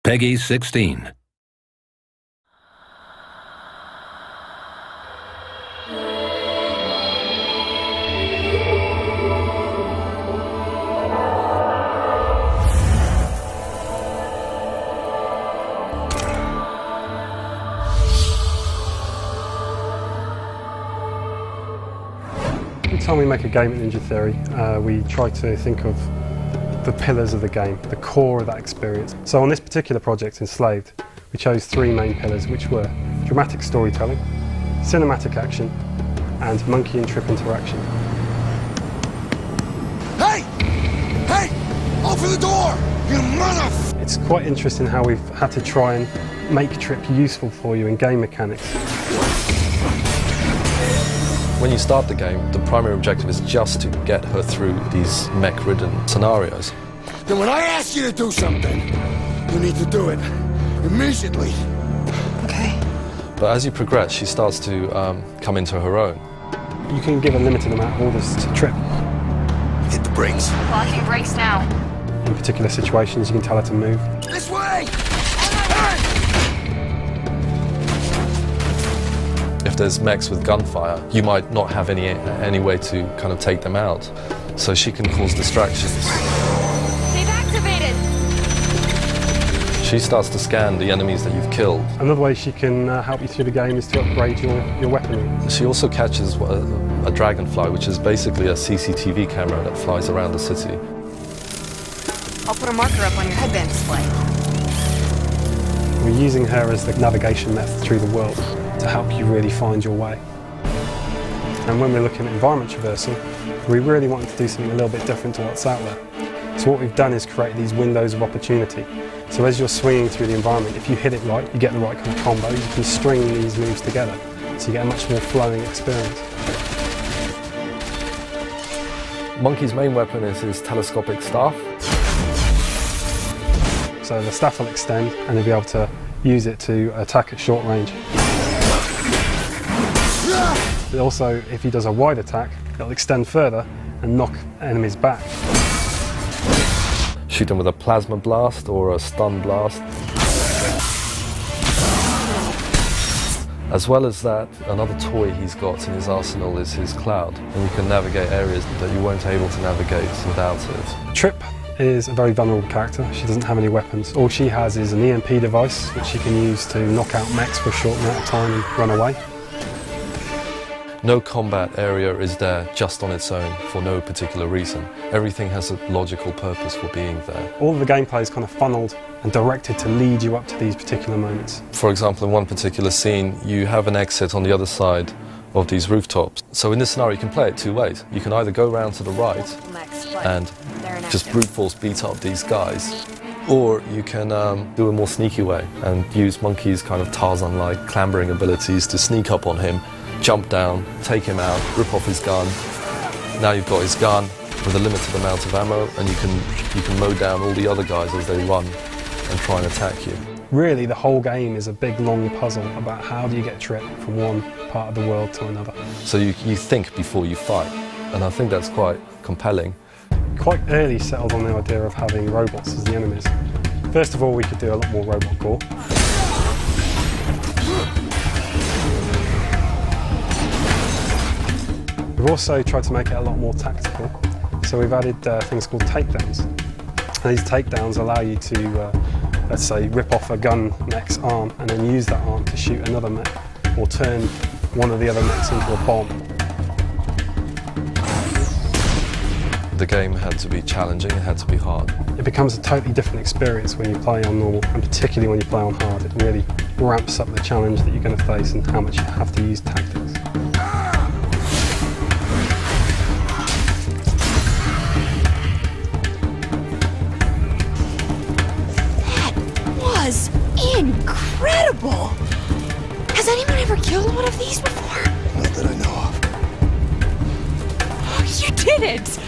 Peggy 16. Every time we make a game at Ninja Theory, we try to think of the pillars of the game, the core of that experience. So on this particular project, Enslaved, we chose three main pillars, which were dramatic storytelling, cinematic action, and monkey and trip interaction. Hey! Hey! Open the door! You mother... It's quite interesting how we've had to try and make Trip useful for you in game mechanics. When you start the game, the primary objective is just to get her through these mech-ridden scenarios. Then when I ask you to do something, you need to do it immediately. Okay. But as you progress, she starts to come into her own. You can give a limited amount of orders to Trip. Hit the brakes. Locking brakes now. In particular situations, you can tell her to move. This way! If there's mechs with gunfire, you might not have any way to kind of take them out. So she can cause distractions. They've activated! She starts to scan the enemies that you've killed. Another way she can help you through the game is to upgrade your weaponry. She also catches a dragonfly, which is basically a CCTV camera that flies around the city. I'll put a marker up on your headband display. We're using her as the navigation method through the world to help you really find your way. And when we're looking at environment traversal, we really wanted to do something a little bit different to what's out there. So what we've done is create these windows of opportunity. So as you're swinging through the environment, if you hit it right, you get the right kind of combo, you can string these moves together. So you get a much more flowing experience. Monkey's main weapon is his telescopic staff. So the staff will extend and you'll be able to use it to attack at short range. But also, if he does a wide attack, it'll extend further and knock enemies back. Shoot them with a plasma blast or a stun blast. As well as that, another toy he's got in his arsenal is his cloud, and you can navigate areas that you weren't able to navigate without it. Trip is a very vulnerable character. She doesn't have any weapons. All she has is an EMP device which she can use to knock out mechs for a short amount of time and run away. No combat area is there just on its own for no particular reason. Everything has a logical purpose for being there. All of the gameplay is kind of funneled and directed to lead you up to these particular moments. For example, in one particular scene, you have an exit on the other side of these rooftops. So in this scenario, you can play it two ways. You can either go around to the right and just brute force beat up these guys, or you can do a more sneaky way and use Monkey's kind of Tarzan-like clambering abilities to sneak up on him, jump down, take him out, rip off his gun. Now you've got his gun with a limited amount of ammo, and you can mow down all the other guys as they run and try and attack you. Really, the whole game is a big, long puzzle about how do you get Trip from one part of the world to another. So you think before you fight, and I think that's quite compelling. Quite early settled on the idea of having robots as the enemies. First of all, we could do a lot more robot gore. We've also tried to make it a lot more tactical, so we've added things called takedowns. And these takedowns allow you to, let's say, rip off a gun mech's arm and then use that arm to shoot another mech, or turn one of the other mechs into a bomb. The game had to be challenging, it had to be hard. It becomes a totally different experience when you play on normal, and particularly when you play on hard. It really ramps up the challenge that you're going to face and how much you have to use tactics. Was incredible! Has anyone ever killed one of these before? Not that I know of. Oh, you did it!